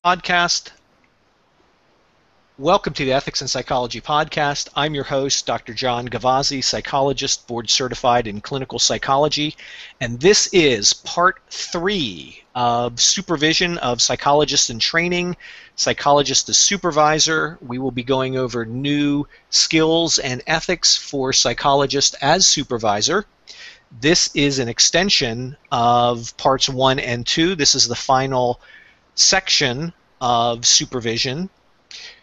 Podcast. Welcome to the Ethics and Psychology Podcast. I'm your host, Dr. John Gavazzi, psychologist, board certified in clinical psychology, and this is part 3 of Supervision of Psychologists in Training, Psychologist as Supervisor. We will be going over new skills and ethics for Psychologist as Supervisor. This is an extension of parts 1 and 2. This is the final section of supervision.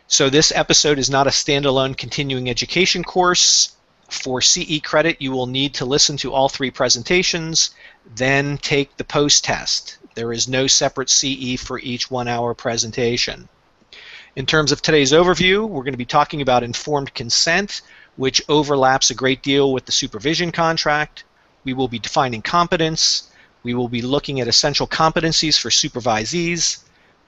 So this episode is not a standalone continuing education course. For CE credit, you will need to listen to all 3 presentations, then take the post-test. There is no separate CE for each 1-hour presentation. In terms of today's overview, we're going to be talking about informed consent, which overlaps a great deal with the supervision contract. We will be defining competence. We will be looking at essential competencies for supervisees.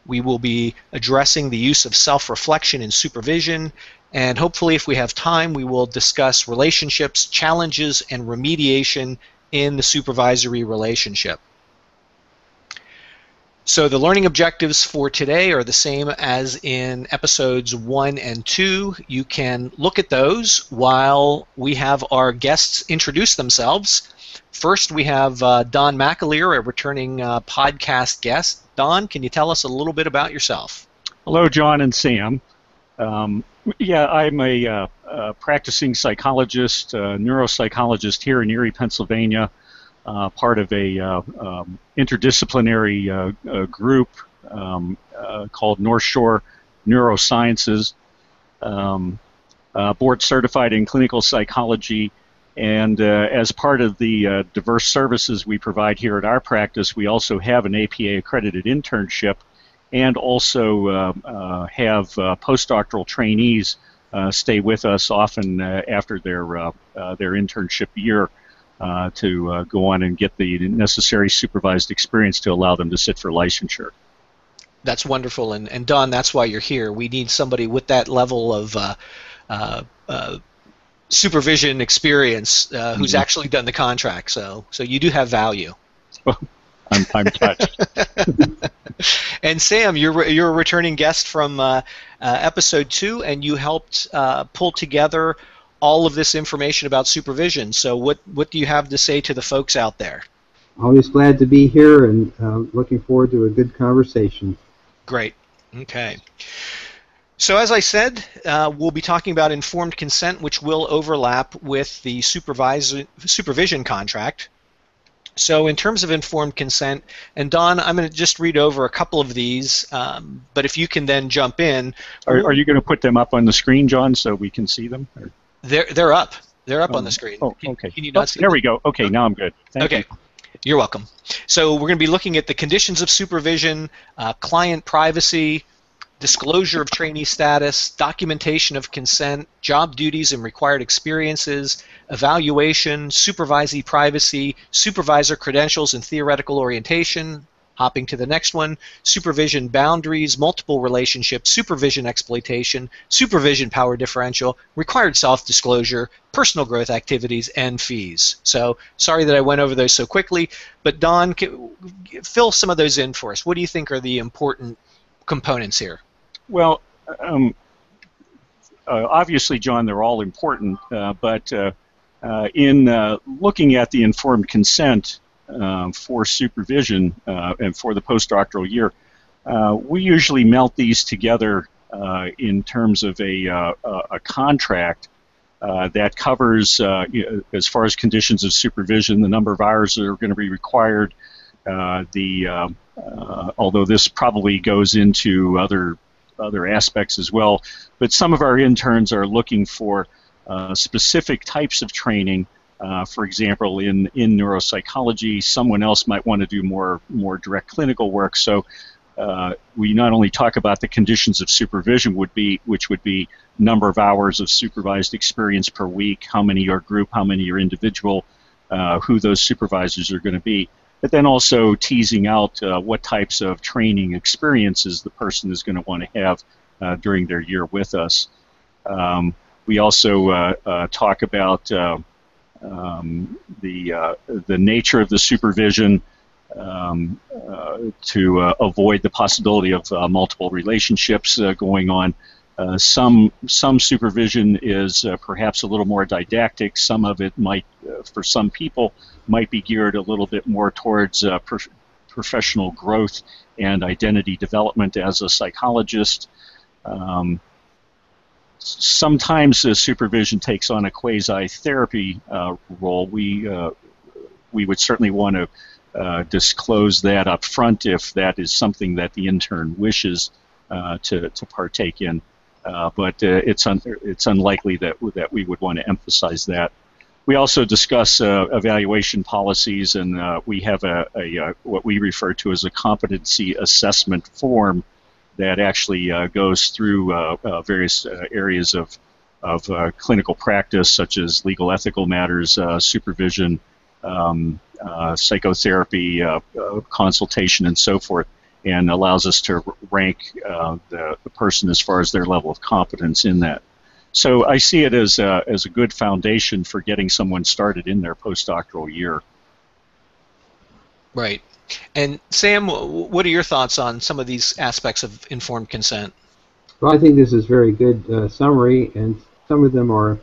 We will be addressing the use of self-reflection in supervision, and hopefully, if we have time, we will discuss relationships, challenges, and remediation in the supervisory relationship. So the learning objectives for today are the same as in episodes 1 and 2. You can look at those while we have our guests introduce themselves. First, we have Don McAleer, a returning podcast guest. Don, can you tell us a little bit about yourself? Hello, John and Sam. I'm a practicing psychologist, neuropsychologist here in Erie, Pennsylvania, part of a interdisciplinary group called North Shore Neurosciences, board certified in clinical psychology. And as part of the diverse services we provide here at our practice, we also have an APA-accredited internship and also have postdoctoral trainees stay with us often after their internship year to go on and get the necessary supervised experience to allow them to sit for licensure. That's wonderful. And Don, that's why you're here. We need somebody with that level of supervision experience who's actually done the contract, so you do have value. I'm touched. And Sam, you're a returning guest from episode 2, and you helped pull together all of this information about supervision. So what do you have to say to the folks out there? Always glad to be here, and looking forward to a good conversation. Great. Okay. So as I said, we'll be talking about informed consent, which will overlap with the supervision contract. So in terms of informed consent, and Don, I'm going to just read over a couple of these, but if you can then jump in. Are you going to put them up on the screen, John, so we can see them? Or? They're up. They're up on the screen. Oh, okay. Can you not see there them? We go. Okay, now I'm good. Thank you. You're welcome. So we're going to be looking at the conditions of supervision, client privacy, disclosure of trainee status, documentation of consent, job duties and required experiences, evaluation, supervisee privacy, supervisor credentials and theoretical orientation, hopping to the next one, supervision boundaries, multiple relationships, supervision exploitation, supervision power differential, required self-disclosure, personal growth activities, and fees. So sorry that I went over those so quickly, but Don, fill some of those in for us. What do you think are the important components here? Well, obviously, John, they're all important, but in looking at the informed consent for supervision and for the postdoctoral year, we usually melt these together in terms of a contract that covers, as far as conditions of supervision, the number of hours that are going to be required, although this probably goes into other aspects as well, but some of our interns are looking for specific types of training. For example, in neuropsychology, someone else might want to do more direct clinical work. So we not only talk about the conditions of supervision, which would be number of hours of supervised experience per week, how many are group, how many are individual, who those supervisors are going to be, but then also teasing out what types of training experiences the person is going to want to have during their year with us. We also talk about the nature of the supervision, avoid the possibility of multiple relationships going on. Some supervision is perhaps a little more didactic. Some of it might, for some people, might be geared a little bit more towards professional growth and identity development as a psychologist. Sometimes supervision takes on a quasi-therapy role. We would certainly want to disclose that up front if that is something that the intern wishes to partake in. But it's unlikely that we would want to emphasize that. We also discuss evaluation policies, and we have what we refer to as a competency assessment form that actually goes through various areas of clinical practice, such as legal ethical matters, supervision, psychotherapy, consultation, and so forth, and allows us to rank the person as far as their level of competence in that. So I see it as a good foundation for getting someone started in their postdoctoral year. Right. And Sam, what are your thoughts on some of these aspects of informed consent? Well, I think this is very good summary, and some of them are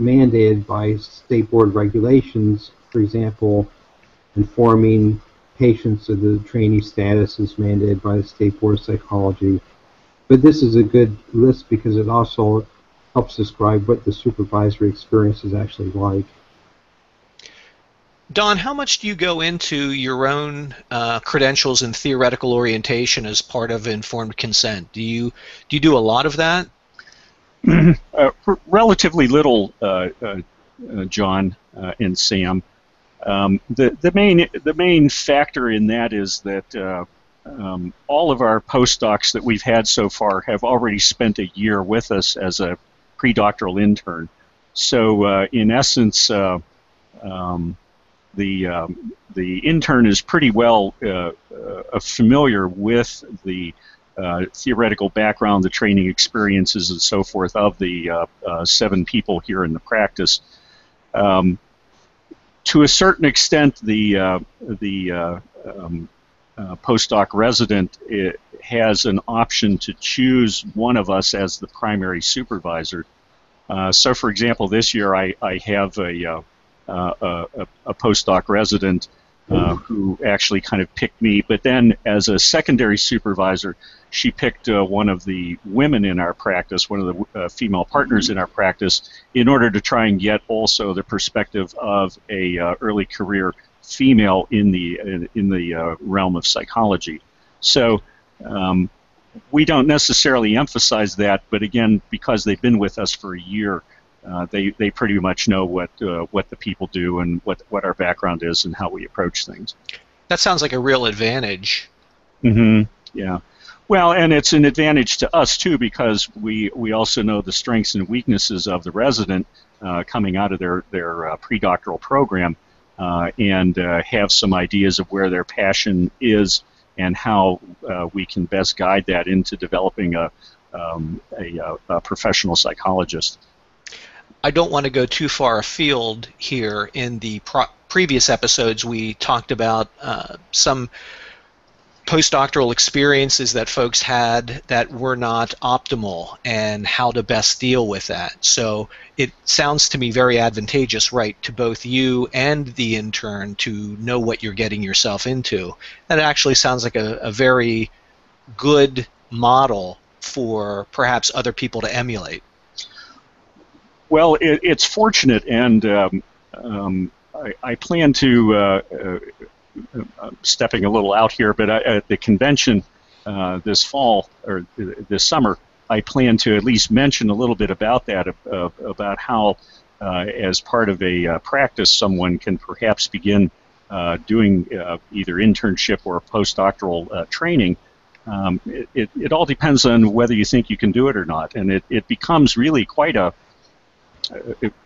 mandated by state board regulations. For example, informing patients of the trainee status is mandated by the State Board of Psychology. But this is a good list because it also helps describe what the supervisory experience is actually like. Don, how much do you go into your own credentials and theoretical orientation as part of informed consent? Do you do a lot of that? Relatively little, John and Sam. The main factor in that is that all of our postdocs that we've had so far have already spent a year with us as a predoctoral intern. So in essence, the intern is pretty well familiar with the theoretical background, the training experiences, and so forth of the 7 people here in the practice. To a certain extent, the postdoc resident has an option to choose one of us as the primary supervisor. So, for example, this year I have a postdoc resident who actually kind of picked me, but then as a secondary supervisor, she picked one of the women in our practice, one of the female partners in our practice, in order to try and get also the perspective of a early career female in the realm of psychology. So we don't necessarily emphasize that, but again, because they've been with us for a year, they pretty much know what the people do and what our background is and how we approach things. That sounds like a real advantage. Mm-hmm. Yeah. Well, and it's an advantage to us too, because we also know the strengths and weaknesses of the resident coming out of their predoctoral program, and have some ideas of where their passion is and how we can best guide that into developing a professional psychologist. I don't want to go too far afield here. In the previous episodes, we talked about some postdoctoral experiences that folks had that were not optimal and how to best deal with that. So it sounds to me very advantageous, right, to both you and the intern to know what you're getting yourself into. That actually sounds like a very good model for perhaps other people to emulate. Well, it's fortunate, and I plan to, stepping a little out here, but at the convention this fall, or this summer, I plan to at least mention a little bit about that, about how, as part of a practice, someone can perhaps begin doing either internship or postdoctoral training. It all depends on whether you think you can do it or not, and it becomes really quite a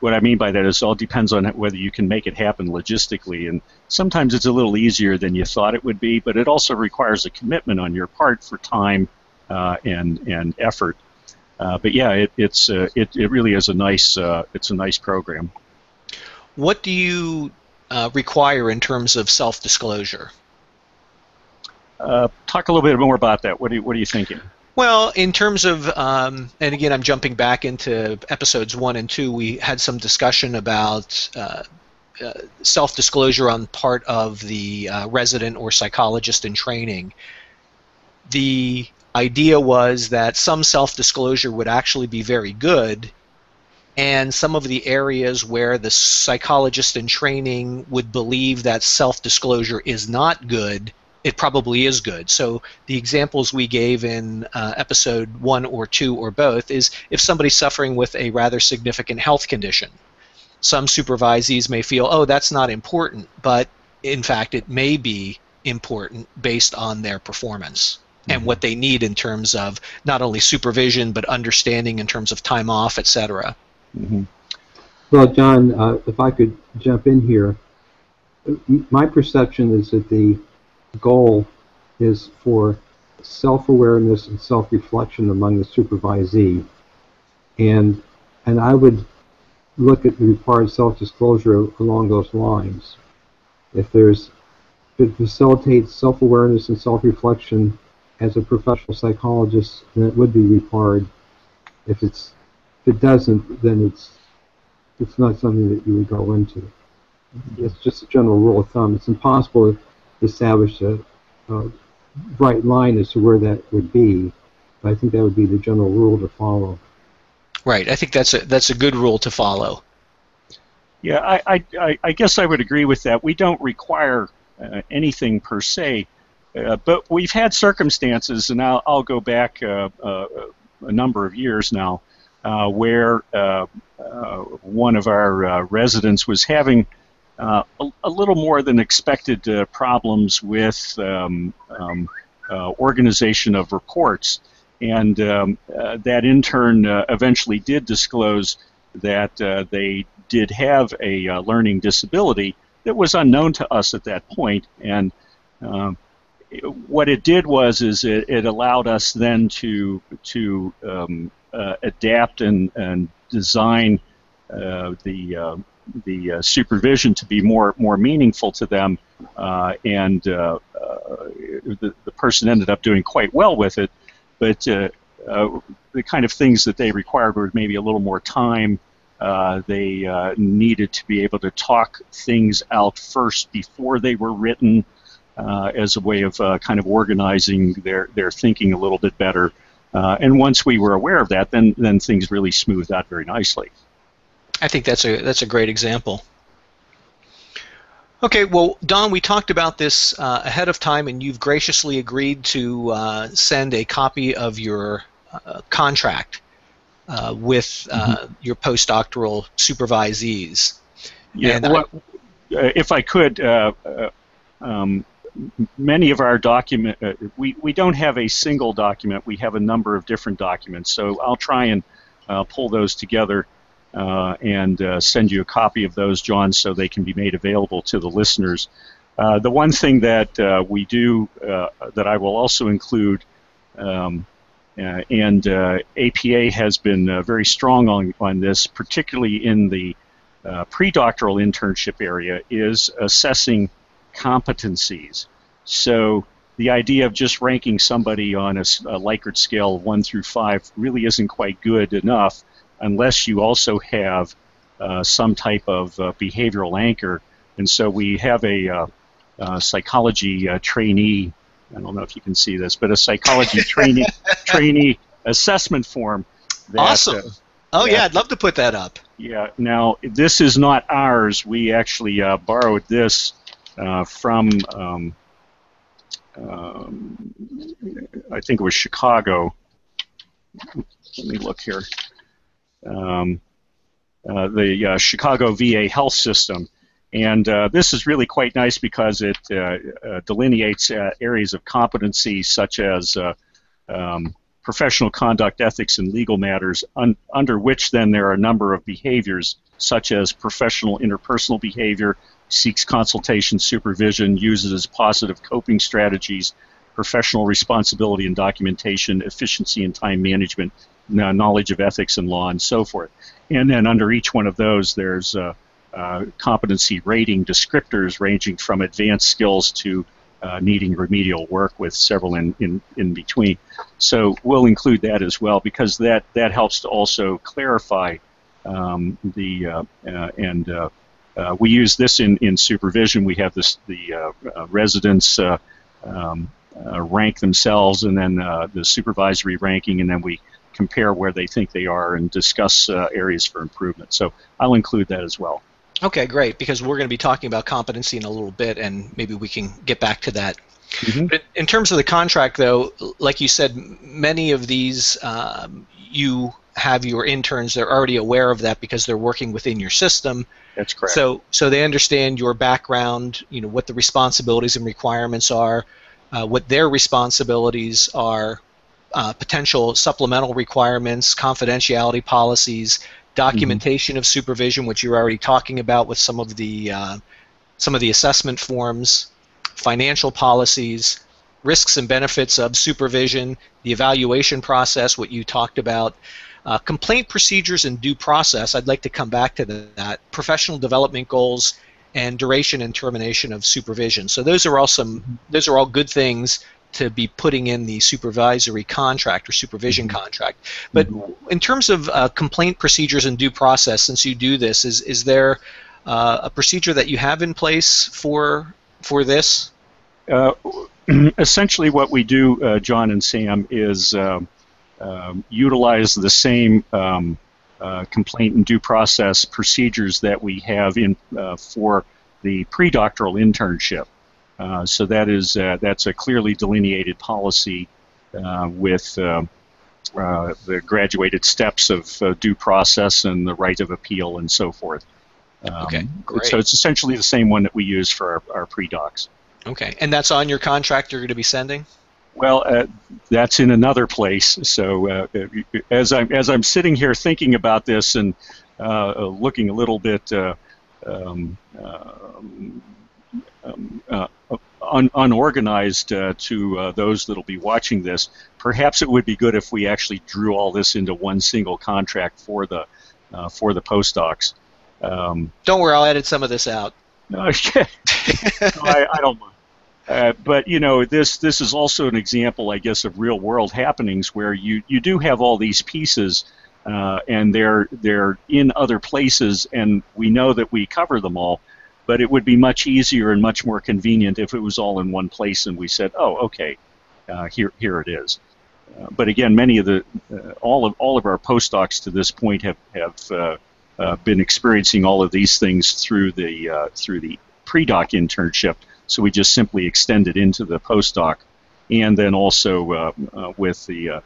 what I mean by that is it all depends on whether you can make it happen logistically, and sometimes it's a little easier than you thought it would be, but it also requires a commitment on your part for time and effort. But yeah, it really is a nice program. What do you require in terms of self-disclosure? Talk a little bit more about that. What are you thinking? Well, in terms of, and again, I'm jumping back into episodes 1 and 2, we had some discussion about self-disclosure on part of the resident or psychologist in training. The idea was that some self-disclosure would actually be very good, and some of the areas where the psychologist in training would believe that self-disclosure is not good, it probably is good. So the examples we gave in episode 1 or 2 or both is if somebody's suffering with a rather significant health condition. Some supervisees may feel, oh, that's not important, but in fact it may be important based on their performance and what they need in terms of not only supervision but understanding in terms of time off, etc. Well, John, if I could jump in here, my perception is that the goal is for self-awareness and self-reflection among the supervisee, and I would look at the required self-disclosure along those lines. If it facilitates self-awareness and self-reflection as a professional psychologist, then it would be required. If it doesn't, then it's not something that you would go into. It's just a general rule of thumb. It's impossible to establish a bright line as to where that would be, but I think that would be the general rule to follow. Right. I think that's a good rule to follow. Yeah, I guess I would agree with that. We don't require anything per se, but we've had circumstances, and I'll go back a number of years now, where one of our residents was having a little more than expected problems with organization of reports, and that intern eventually did disclose that they did have a learning disability that was unknown to us at that point, and what it did was it allowed us then to adapt and design the supervision to be more meaningful to them, and the person ended up doing quite well with it, but the kind of things that they required were maybe a little more time. They needed to be able to talk things out first before they were written, as a way of kind of organizing their thinking a little bit better. And once we were aware of that, then things really smoothed out very nicely. I think that's a great example. Okay, well, Don, we talked about this ahead of time, and you've graciously agreed to send a copy of your contract with your postdoctoral supervisees. Yeah, and if I could, many of our document, we don't have a single document. We have a number of different documents. So I'll try and pull those together and send you a copy of those, John, so they can be made available to the listeners. The one thing that we do, that I will also include, and APA has been very strong on this, particularly in the pre-doctoral internship area, is assessing competencies. So the idea of just ranking somebody on a Likert scale of 1 through 5 really isn't quite good enough unless you also have some type of behavioral anchor. And so we have a psychology trainee, I don't know if you can see this, but a psychology trainee assessment form. Awesome. Yeah, I'd love to put that up. Yeah, now this is not ours. We actually borrowed this from, I think it was Chicago. Let me look here. The Chicago VA health system. And this is really quite nice because it delineates areas of competency such as professional conduct, ethics, and legal matters, under which then there are a number of behaviors such as professional interpersonal behavior, seeks consultation, supervision, uses positive coping strategies, professional responsibility and documentation, efficiency and time management, knowledge of ethics and law, and so forth. And then under each one of those, there's competency rating descriptors ranging from advanced skills to needing remedial work with several in between. So we'll include that as well, because that helps to also clarify we use this in supervision. We have the residents rank themselves, and then the supervisory ranking, and then we compare where they think they are and discuss areas for improvement. So I'll include that as well. Okay, great, because we're going to be talking about competency in a little bit, and maybe we can get back to that. Mm-hmm. But in terms of the contract, though, like you said, many of these, you have your interns, they're already aware of that because they're working within your system. That's correct. So they understand your background, what the responsibilities and requirements are, what their responsibilities are, potential supplemental requirements, confidentiality policies, documentation of supervision, which you're already talking about with some of the assessment forms, financial policies, risks and benefits of supervision, the evaluation process, what you talked about, complaint procedures and due process. I'd like to come back to that. Professional development goals and duration and termination of supervision. So those are all good things to be putting in the supervisory contract or supervision contract. But in terms of complaint procedures and due process, since you do this, is there a procedure that you have in place for this? Essentially what we do, John and Sam, is utilize the same complaint and due process procedures that we have in for the pre-doctoral internship. So that's a clearly delineated policy with the graduated steps of due process and the right of appeal and so forth. Okay, great. So it's essentially the same one that we use for our pre-docs. Okay, and that's on your contract you're going to be sending? Well, that's in another place. So as I'm sitting here thinking about this and looking a little bit unorganized to those that'll be watching this, perhaps it would be good if we actually drew all this into one single contract for the postdocs. Don't worry, I'll edit some of this out. Okay. I don't mind. But this is also an example, I guess, of real world happenings where you do have all these pieces, and they're in other places, and we know that we cover them all. But it would be much easier and much more convenient if it was all in one place and we said, "Oh, okay, here it is." But again, many of all of our postdocs to this point have been experiencing all of these things through the pre-doc internship. So we just simply extend it into the postdoc, and then also with the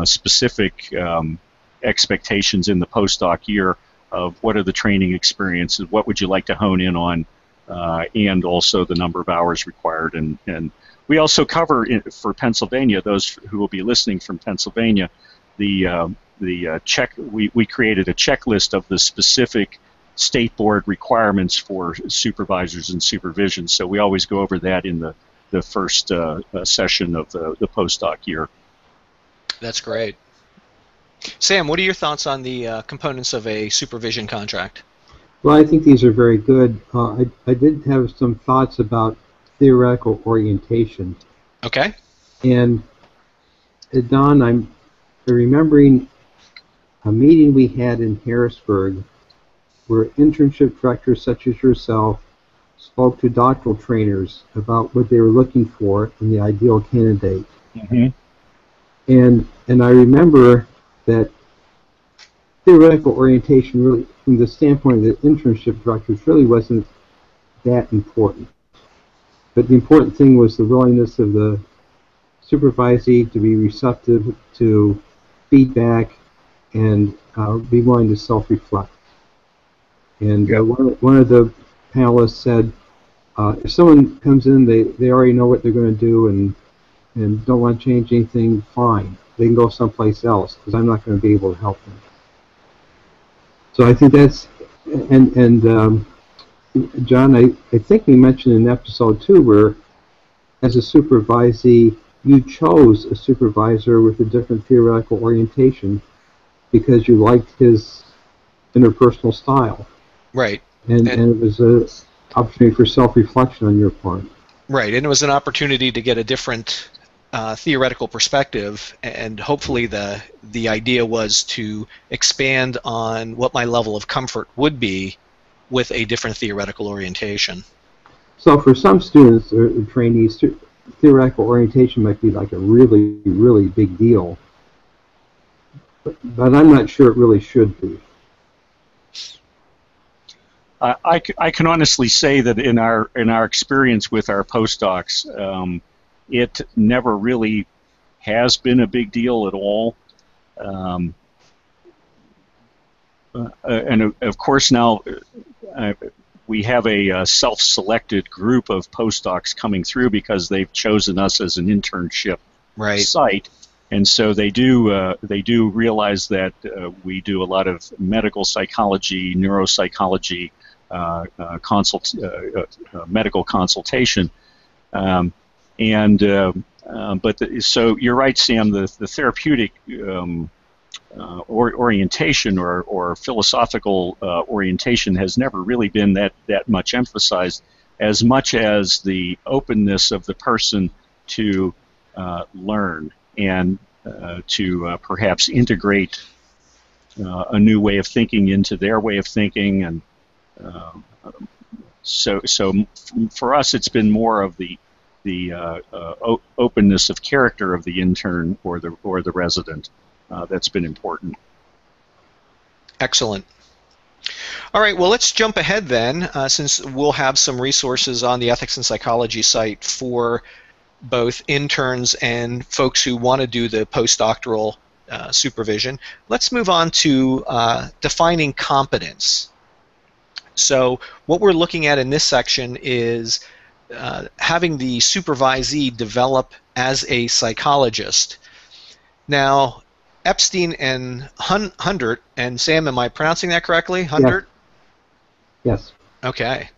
specific expectations in the postdoc year of what are the training experiences, what would you like to hone in on, and also the number of hours required. And we also cover for Pennsylvania, those who will be listening from Pennsylvania, we created a checklist of the specific state board requirements for supervisors and supervision. So we always go over that in the first session of the postdoc year. That's great. Sam, what are your thoughts on the components of a supervision contract? Well, I think these are very good. I did have some thoughts about theoretical orientation. Okay. And Don, I'm remembering a meeting we had in Harrisburg where internship directors such as yourself spoke to doctoral trainers about what they were looking for in the ideal candidate. Mm-hmm. And I remember that theoretical orientation really, from the standpoint of the internship directors, really wasn't that important. But the important thing was the willingness of the supervisee to be receptive to feedback and be willing to self-reflect. And one of the panelists said, if someone comes in, they already know what they're going to do and don't want to change anything, fine. They can go someplace else because I'm not going to be able to help them. So I think that's, and John, I think we mentioned in episode 2 where as a supervisee, you chose a supervisor with a different theoretical orientation because you liked his interpersonal style. Right. And it was an opportunity for self-reflection on your part. Right, and it was an opportunity to get a different theoretical perspective, and hopefully the idea was to expand on what my level of comfort would be with a different theoretical orientation. So for some students or trainees, theoretical orientation might be like a really, really big deal, but I'm not sure it really should be. I can honestly say that in our experience with our postdocs, it never really has been a big deal at all. And of course now we have a self-selected group of postdocs coming through because they've chosen us as an internship site, and so they do realize that we do a lot of medical psychology, neuropsychology, medical consultation, so you're right, Sam. The therapeutic orientation or philosophical orientation has never really been that much emphasized, as much as the openness of the person to learn and to perhaps integrate a new way of thinking into their way of thinking, and so for us it's been more of the openness of character of the intern or the resident that's been important. Excellent. All right, well, let's jump ahead then, since we'll have some resources on the Ethics and Psychology site for both interns and folks who want to do the postdoctoral supervision. Let's move on to defining competence. So what we're looking at in this section is having the supervisee develop as a psychologist. Now, Epstein and Hundert, and Sam, am I pronouncing that correctly? Hundert? Yes. Okay.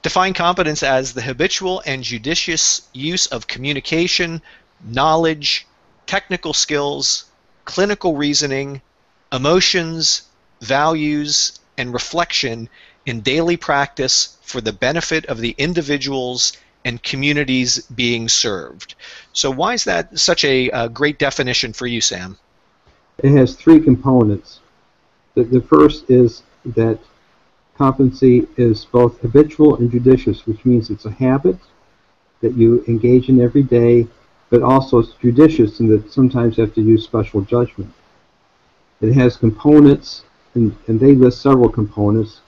Define competence as the habitual and judicious use of communication, knowledge, technical skills, clinical reasoning, emotions, values, and reflection in daily practice for the benefit of the individuals and communities being served. So why is that such a great definition for you, Sam? It has three components. The first is that competency is both habitual and judicious, which means it's a habit that you engage in every day, but also it's judicious in that sometimes you have to use special judgment. It has components, and they list several components.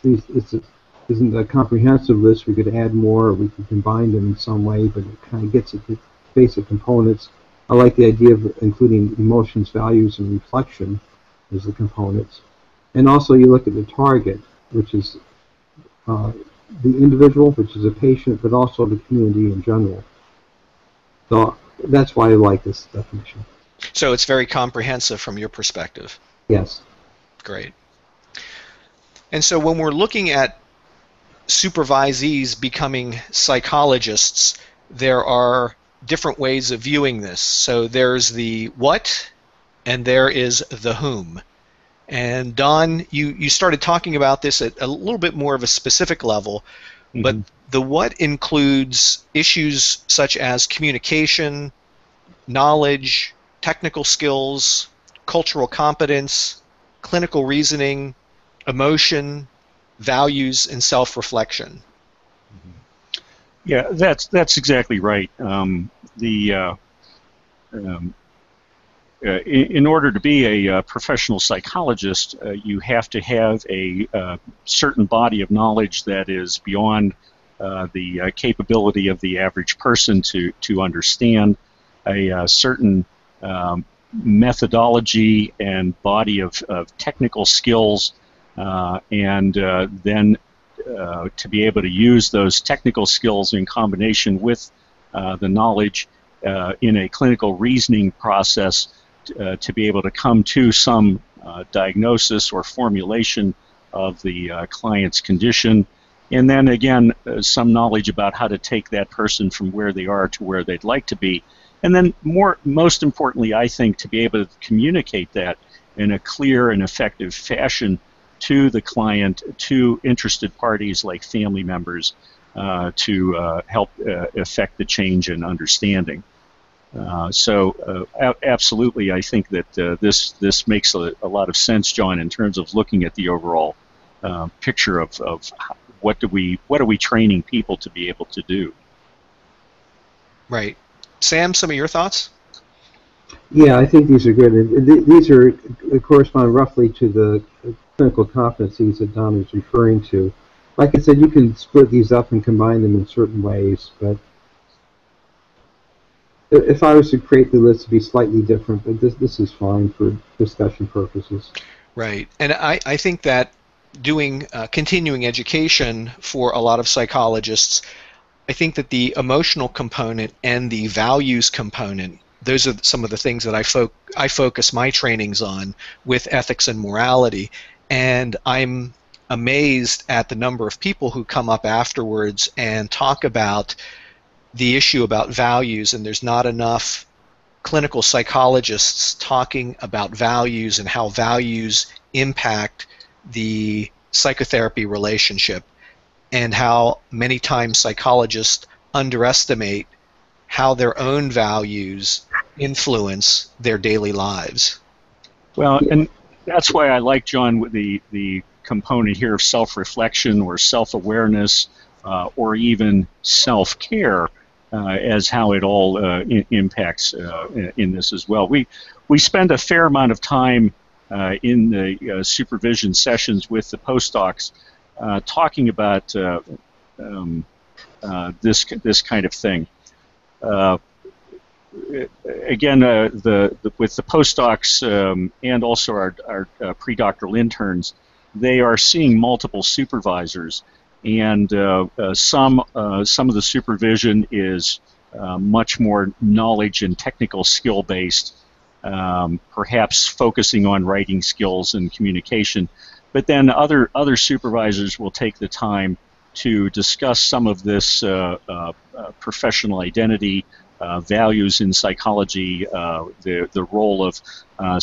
It isn't a comprehensive list. We could add more, or we could combine them in some way, but it kind of gets at the basic components. I like the idea of including emotions, values, and reflection as the components. And also you look at the target, which is the individual, which is a patient, but also the community in general. So that's why I like this definition. So it's very comprehensive from your perspective. Yes. Great. And so when we're looking at supervisees becoming psychologists, there are different ways of viewing this. So there's the what, and there is the whom. And Don, you started talking about this at a little bit more of a specific level, but the what includes issues such as communication, knowledge, technical skills, cultural competence, clinical reasoning, emotion, values, and self-reflection. Yeah, that's exactly right. In order to be a professional psychologist, you have to have a certain body of knowledge that is beyond the capability of the average person to understand, a certain methodology and body of technical skills, and then to be able to use those technical skills in combination with the knowledge in a clinical reasoning process to be able to come to some diagnosis or formulation of the client's condition, and then again some knowledge about how to take that person from where they are to where they'd like to be, and then most importantly, I think, to be able to communicate that in a clear and effective fashion to the client, to interested parties like family members, to help affect the change in understanding. Absolutely, I think that this makes a lot of sense, John, in terms of looking at the overall picture of what are we training people to be able to do. Right. Sam, some of your thoughts? Yeah, I think these are good. They correspond roughly to the clinical competencies that Don is referring to. Like I said, you can split these up and combine them in certain ways, but if I was to create the list, it'd be slightly different, but this is fine for discussion purposes. Right. And I think that doing continuing education for a lot of psychologists, I think that the emotional component and the values component, those are some of the things that I focus my trainings on with ethics and morality. And I'm amazed at the number of people who come up afterwards and talk about the issue about values, and there's not enough clinical psychologists talking about values and how values impact the psychotherapy relationship, and how many times psychologists underestimate how their own values influence their daily lives. Well, and that's why I like, John, the component here of self-reflection or self-awareness or even self-care as how it all impacts in this as well. We spend a fair amount of time in the supervision sessions with the postdocs talking about this kind of thing. Again, with the postdocs and also our pre-doctoral interns, they are seeing multiple supervisors, and some of the supervision is much more knowledge and technical skill based, perhaps focusing on writing skills and communication. But then other supervisors will take the time to discuss some of this professional identity, values in psychology, the role of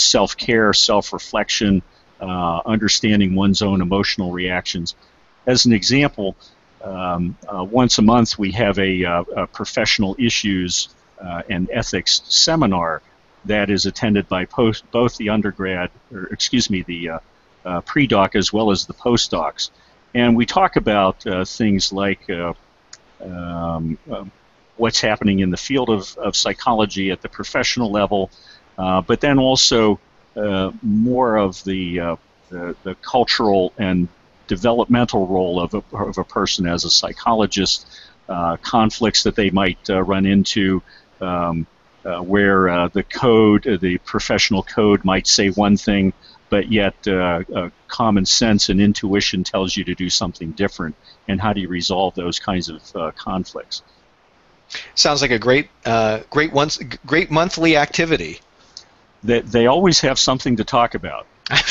self-care, self-reflection, understanding one's own emotional reactions. As an example, once a month we have a professional issues and ethics seminar that is attended by both the undergrad, the pre-doc as well as the postdocs. And we talk about things like what's happening in the field of psychology at the professional level, but then also more of the cultural and developmental role of a person as a psychologist, conflicts that they might run into, where the professional code might say one thing, but yet common sense and intuition tells you to do something different, and how do you resolve those kinds of conflicts? Sounds like a great monthly activity. They always have something to talk about. I'm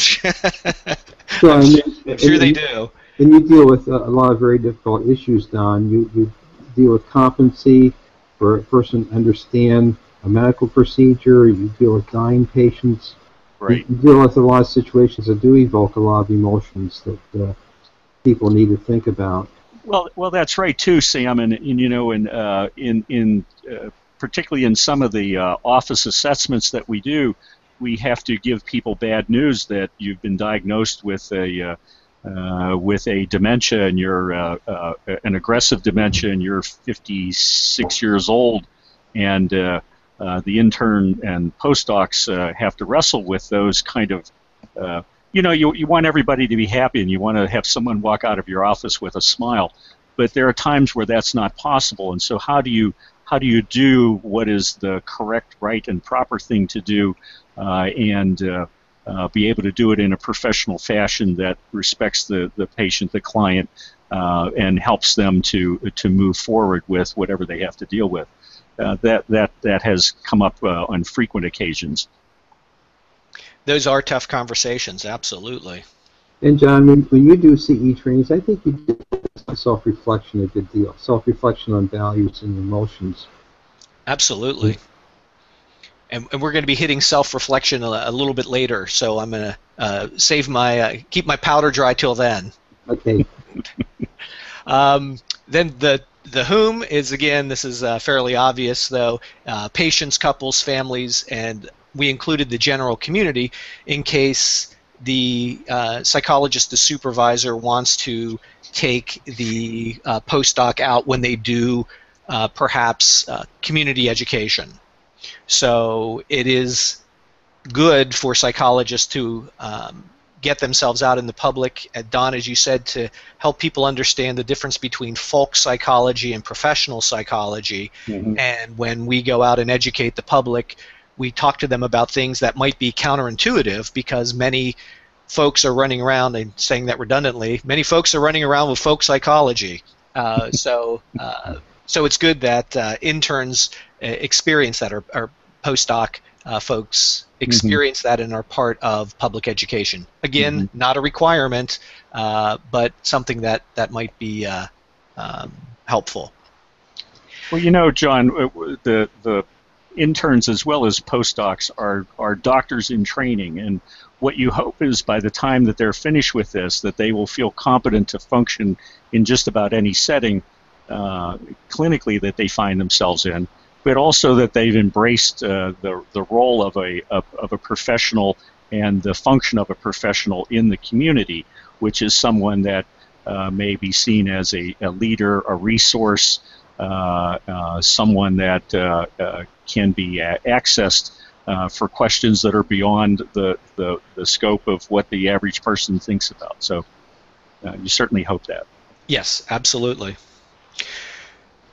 sure they do. And you deal with a lot of very difficult issues, Don. You deal with competency for a person to understand a medical procedure. You deal with dying patients. Right. You deal with a lot of situations that do evoke a lot of emotions that people need to think about. Well, that's right too, Sam. And you know, in particularly in some of the office assessments that we do, we have to give people bad news that you've been diagnosed with a dementia, and you're an aggressive dementia, and you're 56 years old, and the intern and postdocs have to wrestle with those kind of, you want everybody to be happy, and you want to have someone walk out of your office with a smile, but there are times where that's not possible, and so how do you do what is the correct, right, and proper thing to do, and be able to do it in a professional fashion that respects the patient, the client, and helps them to move forward with whatever they have to deal with. That has come up on frequent occasions. Those are tough conversations, absolutely. And John, when you do CE trainings, I think you do self-reflection a good deal. Self-reflection on values and emotions. Absolutely. And we're going to be hitting self-reflection a little bit later, so I'm going to keep my powder dry till then. Okay. Then the whom is, again, this is fairly obvious though, patients, couples, families, and we included the general community in case the psychologist, the supervisor, wants to take the postdoc out when they do perhaps community education. So it is good for psychologists to get themselves out in the public, Don, as you said, to help people understand the difference between folk psychology and professional psychology. Mm-hmm. And when we go out and educate the public, we talk to them about things that might be counterintuitive, because many folks are running around, and saying that redundantly, many folks are running around with folk psychology. So it's good that interns experience that, or postdoc folks experience that and are part of public education. Again, not a requirement, but something that might be helpful. Well, you know, John, the interns as well as postdocs are doctors in training, and what you hope is by the time that they're finished with this, that they will feel competent to function in just about any setting clinically that they find themselves in, but also that they've embraced the role of a professional and the function of a professional in the community, which is someone that may be seen as a leader, a resource, someone that can be accessed for questions that are beyond the scope of what the average person thinks about. So you certainly hope that. Yes, absolutely.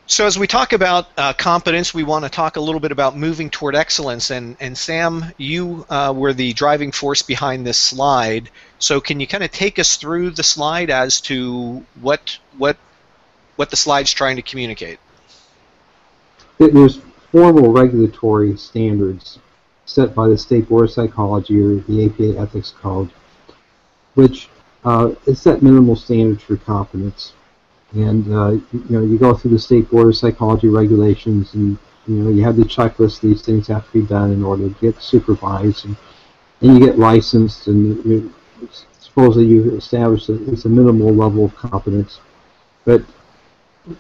So as we talk about competence, we want to talk a little bit about moving toward excellence. And Sam, you were the driving force behind this slide. So can you kind of take us through the slide as to what the slide's trying to communicate? There's formal regulatory standards set by the State Board of Psychology, or the APA Ethics Code, which set minimal standards for competence. And you go through the State Board of Psychology regulations, and you have the checklist. These things have to be done in order to get supervised, and you get licensed, and supposedly you establish it's a minimal level of competence. But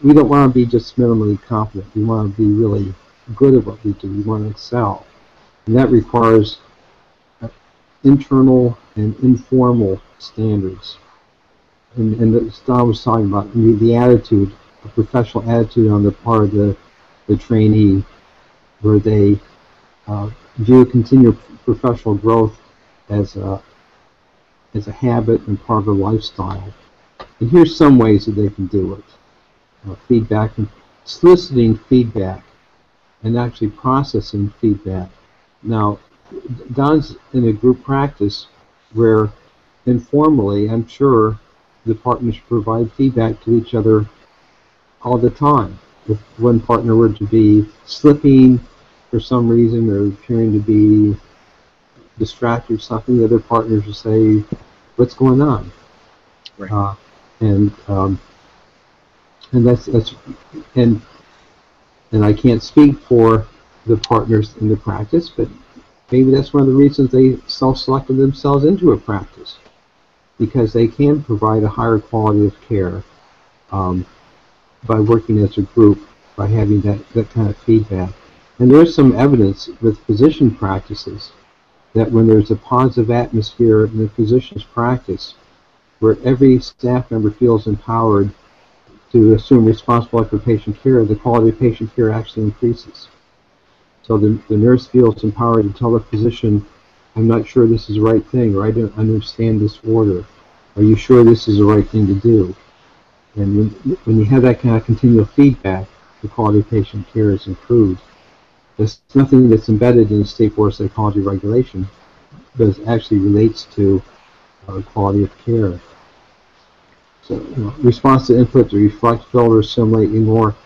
we don't want to be just minimally competent. We want to be really good at what we do. We want to excel, and that requires internal and informal standards. And as Don was talking about, the attitude, the professional attitude on the part of the trainee, where they view continued professional growth as a habit and part of a lifestyle. And here's some ways that they can do it. Feedback, and soliciting feedback, and actually processing feedback. Now, Don's in a group practice where informally, I'm sure, the partners provide feedback to each other all the time. If one partner were to be slipping for some reason, or appearing to be distracted or something, the other partners will say, "What's going on?" Right. And I can't speak for the partners in the practice, but maybe that's one of the reasons they self-selected themselves into a practice, because they can provide a higher quality of care by working as a group, by having that kind of feedback. And there's some evidence with physician practices that when there's a positive atmosphere in the physician's practice, where every staff member feels empowered to assume responsibility for patient care, the quality of patient care actually increases. So the nurse feels empowered to tell the physician, "I'm not sure this is the right thing," or "I don't understand this order. Are you sure this is the right thing to do?" And when you have that kind of continual feedback, the quality of patient care is improved. There's nothing that's embedded in the State Board of Psychology regulation, but it actually relates to quality of care. So, response to input to reflect, filter, assimilate, ignore.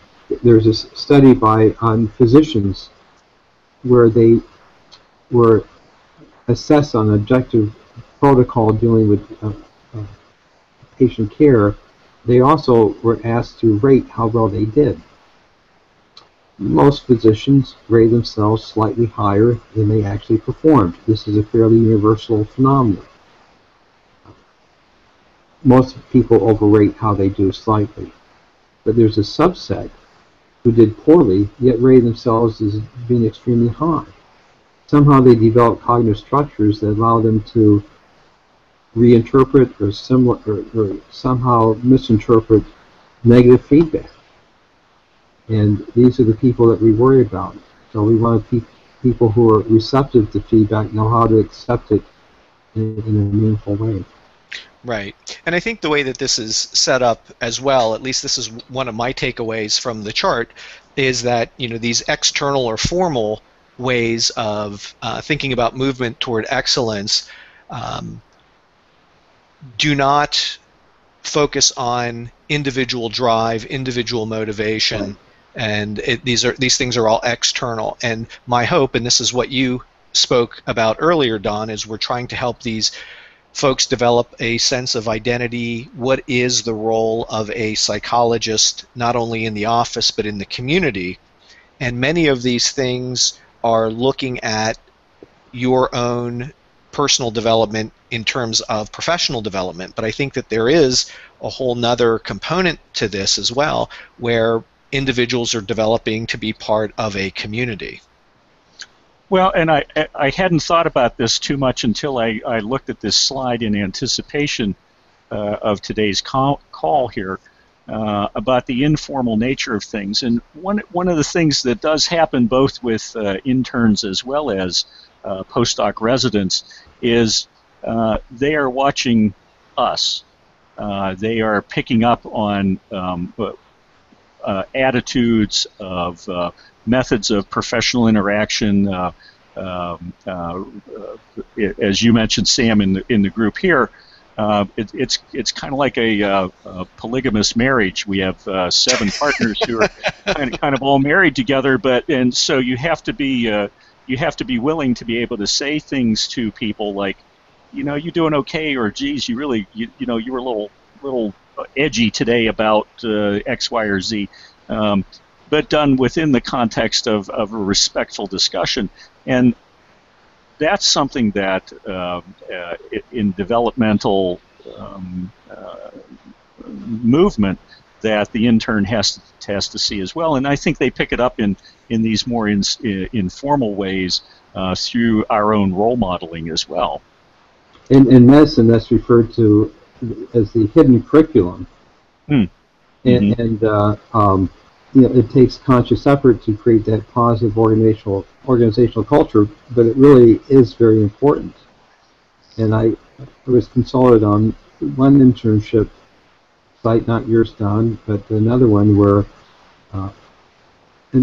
There's a study on physicians where they were assessed on objective protocol dealing with patient care. They also were asked to rate how well they did. Most physicians rate themselves slightly higher than they actually performed. This is a fairly universal phenomenon. Most people overrate how they do slightly. but there's a subset who did poorly, yet rated themselves as being extremely high. Somehow they developed cognitive structures that allow them to reinterpret or somehow misinterpret negative feedback. And these are the people that we worry about. So we want people who are receptive to feedback know how to accept it in a meaningful way. Right. And I think the way that this is set up as well, at least this is one of my takeaways from the chart, is that these external or formal ways of thinking about movement toward excellence do not focus on individual drive, individual motivation, Right. and these things are all external. And my hope, and this is what you spoke about earlier, Don, is we're trying to help these folks develop a sense of identity. What is the role of a psychologist, not only in the office but in the community? And many of these things are looking at your own personal development in terms of professional development. But I think that there is a whole nother component to this as well, where individuals are developing to be part of a community. Well, and I hadn't thought about this too much until I looked at this slide in anticipation of today's call here about the informal nature of things. And one of the things that does happen both with interns as well as postdoc residents is they are watching us. They are picking up on attitudes of methods of professional interaction. As you mentioned, Sam, in the group here, it's kind of like a polygamous marriage. We have 7 partners who are kind of all married together, and so you have to be willing to be able to say things to people like, you doing okay, or geez, you really you were a little edgy today about X, Y, or Z. But done within the context of a respectful discussion. And that's something that in developmental movement that the intern has to see as well. And I think they pick it up in these more informal ways through our own role modeling as well. In medicine, that's referred to as the hidden curriculum. And it takes conscious effort to create that positive organizational culture, but it really is very important. And I was consulted on one internship site, not yours, Don, but another one where an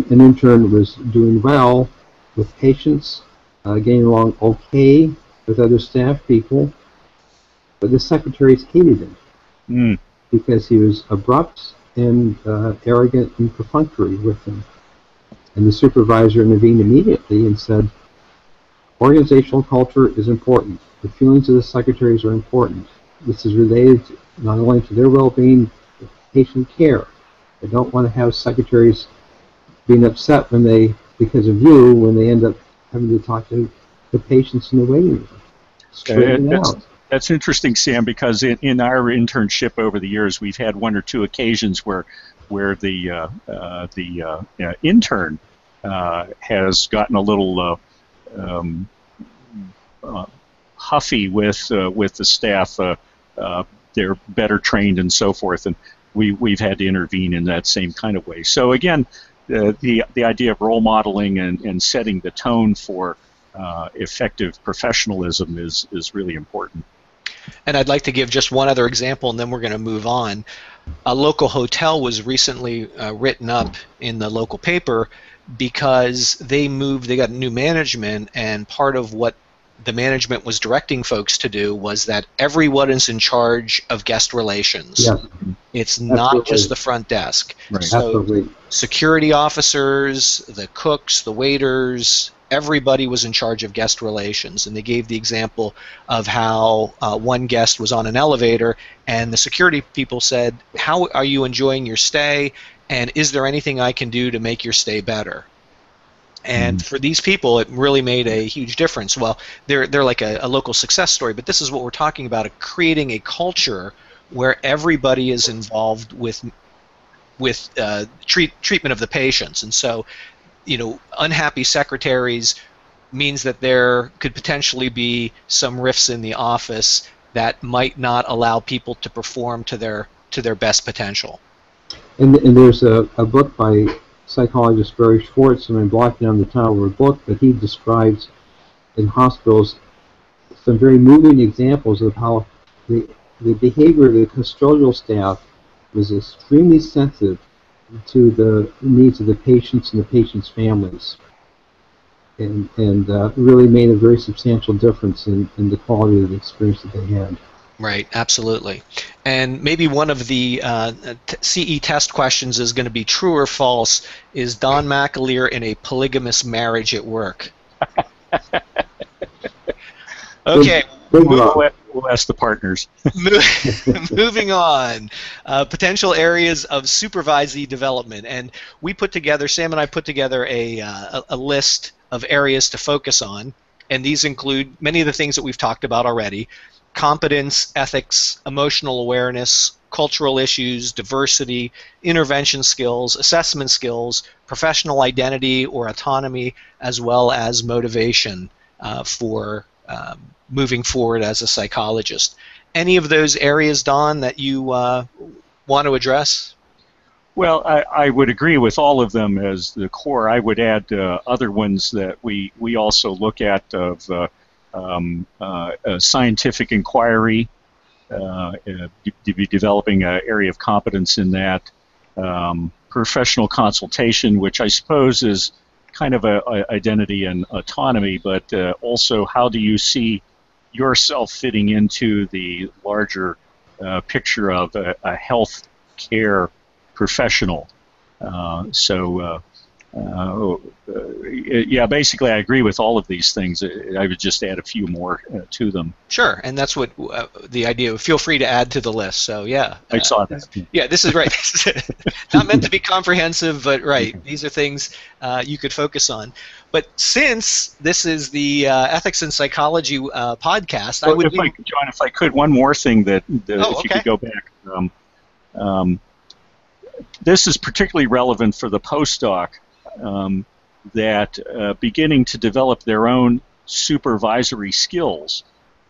intern was doing well with patients, getting along okay with other staff people, but the secretaries hated him because he was abrupt and arrogant and perfunctory with them. And the supervisor intervened immediately and said, organizational culture is important. The feelings of the secretaries are important. This is related not only to their well-being, but patient care. I don't want to have secretaries being upset because of you when they end up having to talk to the patients in the waiting room. Straighten it out. That's interesting, Sam, because in our internship over the years, we've had 1 or 2 occasions where the intern has gotten a little huffy with the staff. They're better trained and so forth, and we've had to intervene in that same kind of way. So again, the idea of role modeling and setting the tone for effective professionalism is really important. And I'd like to give just one other example, and then we're going to move on. A local hotel was recently written up in the local paper because they got new management, and part of what the management was directing folks to do was that everyone is in charge of guest relations. Yeah. It's not just the front desk. Right. So Absolutely. security officers, the cooks, the waiters, everybody was in charge of guest relations. And they gave the example of how one guest was on an elevator and the security people said, "How are you enjoying your stay? And is there anything I can do to make your stay better?" And for these people, it really made a huge difference. Well, they're like a local success story, but this is what we're talking about, creating a culture where everybody is involved with with treatment of the patients. And so, unhappy secretaries means that there could potentially be some rifts in the office that might not allow people to perform to their best potential. And there's a book by psychologist Barry Schwartz, and I'm blocking on the title of the book, but he describes in hospitals some very moving examples of how the behavior of the custodial staff was extremely sensitive to the needs of the patients and the patients' families, and really made a very substantial difference in the quality of the experience that they had. Right, absolutely. And maybe one of the CE test questions is going to be true or false. Is Don McAleer in a polygamous marriage at work? Okay. We'll ask the partners. Moving on, potential areas of supervisee development, and Sam and I put together a list of areas to focus on, and these include many of the things that we've talked about already: competence, ethics, emotional awareness, cultural issues, diversity, intervention skills, assessment skills, professional identity or autonomy, as well as motivation for moving forward as a psychologist. Any of those areas, Don, that you want to address? Well, I would agree with all of them as the core. I would add other ones that we also look at of scientific inquiry, to be developing an area of competence in that, professional consultation, which I suppose is kind of a identity and autonomy, but also how do you see yourself fitting into the larger picture of a health care professional. Yeah, basically I agree with all of these things. I would just add a few more to them. Sure, and that's what the idea. Feel free to add to the list. So yeah, I saw that. Yeah, this is right. Not meant to be comprehensive, but right. These are things you could focus on. But since this is the Ethics and Psychology podcast, well, John, if I could, one more thing that if you could go back. This is particularly relevant for the postdoc. That beginning to develop their own supervisory skills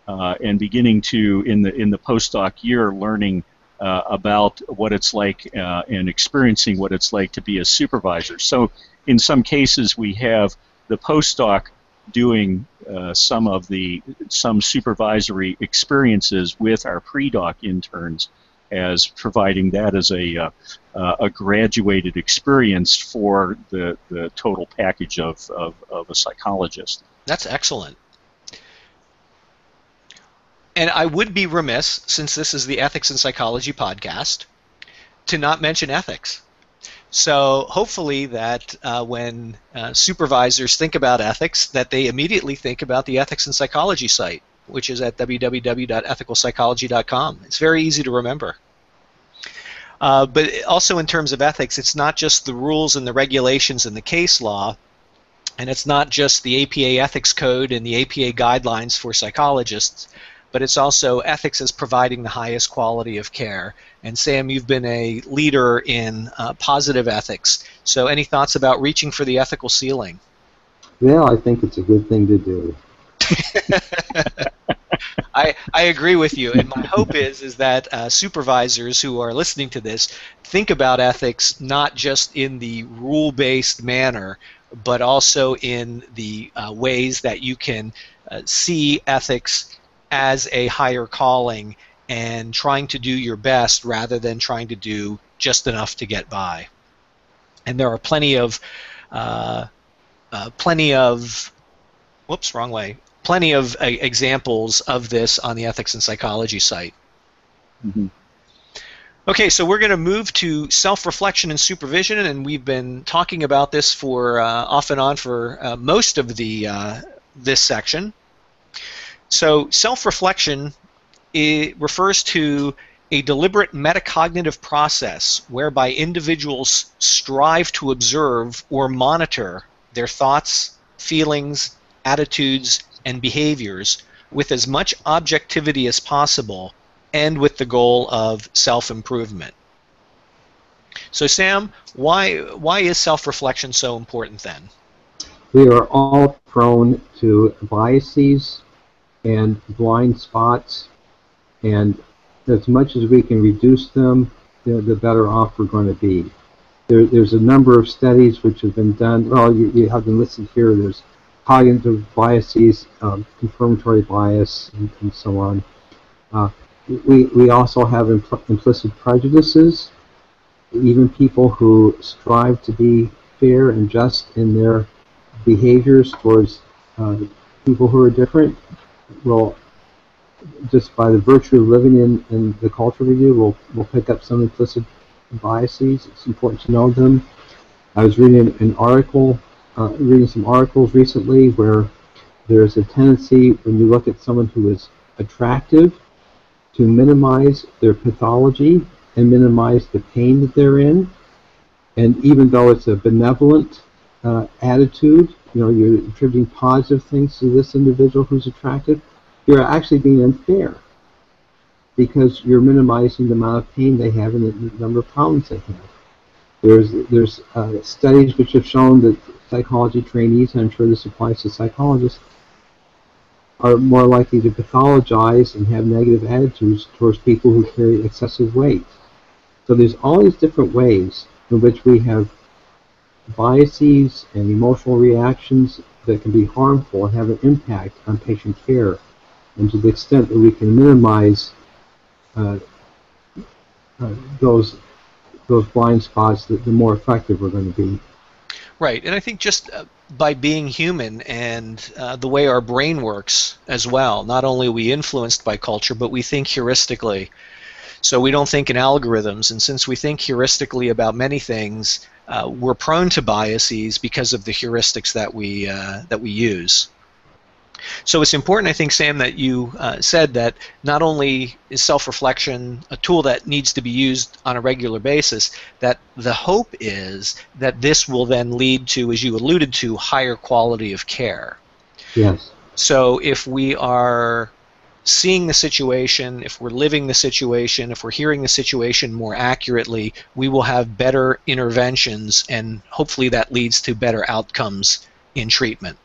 and beginning to in the postdoc year learning about what it's like and experiencing what it's like to be a supervisor. So in some cases we have the postdoc doing some supervisory experiences with our pre-doc interns, as providing that as a graduated experience for the total package of a psychologist. That's excellent. And I would be remiss, since this is the Ethics and Psychology podcast, to not mention ethics. So hopefully that when supervisors think about ethics, that they immediately think about the Ethics and Psychology site, which is at www.ethicalpsychology.com. It's very easy to remember. But also in terms of ethics, it's not just the rules and the regulations and the case law, and it's not just the APA ethics code and the APA guidelines for psychologists, but it's also ethics as providing the highest quality of care. And Sam, you've been a leader in positive ethics. So any thoughts about reaching for the ethical ceiling? Well, I think it's a good thing to do. I agree with you, and my hope is that supervisors who are listening to this think about ethics not just in the rule-based manner, but also in the ways that you can see ethics as a higher calling and trying to do your best rather than trying to do just enough to get by. And there are plenty of examples of this on the Ethics and Psychology site. Mm-hmm. Okay, so we're going to move to self-reflection and supervision, and we've been talking about this for off and on for most of the this section. So self-reflection, it refers to a deliberate metacognitive process whereby individuals strive to observe or monitor their thoughts, feelings, attitudes, and behaviors with as much objectivity as possible and with the goal of self-improvement. So Sam, why is self-reflection so important then? We are all prone to biases and blind spots, and as much as we can reduce them, the better off we're going to be. There's a number of studies which have been done. Well, you have them listed here. There's cognitive biases, confirmatory bias, and so on. We also have implicit prejudices. Even people who strive to be fair and just in their behaviors towards people who are different will, just by the virtue of living in the culture we do, will pick up some implicit biases. It's important to know them. I was reading an article, reading some articles recently where there's a tendency when you look at someone who is attractive to minimize their pathology and minimize the pain that they're in. And even though it's a benevolent attitude, you're attributing positive things to this individual who's attractive, you're actually being unfair because you're minimizing the amount of pain they have and the number of problems they have. There's studies which have shown that psychology trainees, and I'm sure this applies to psychologists, are more likely to pathologize and have negative attitudes towards people who carry excessive weight. So there's all these different ways in which we have biases and emotional reactions that can be harmful and have an impact on patient care. And to the extent that we can minimize those blind spots, the more effective we're going to be. Right, and I think just by being human and the way our brain works as well, not only are we influenced by culture, but we think heuristically. So we don't think in algorithms, and since we think heuristically about many things, we're prone to biases because of the heuristics that we use. So it's important, I think, Sam, that you said that not only is self-reflection a tool that needs to be used on a regular basis, that the hope is that this will then lead to, as you alluded to, higher quality of care. Yes. So if we are seeing the situation, if we're living the situation, if we're hearing the situation more accurately, we will have better interventions, and hopefully that leads to better outcomes in treatment.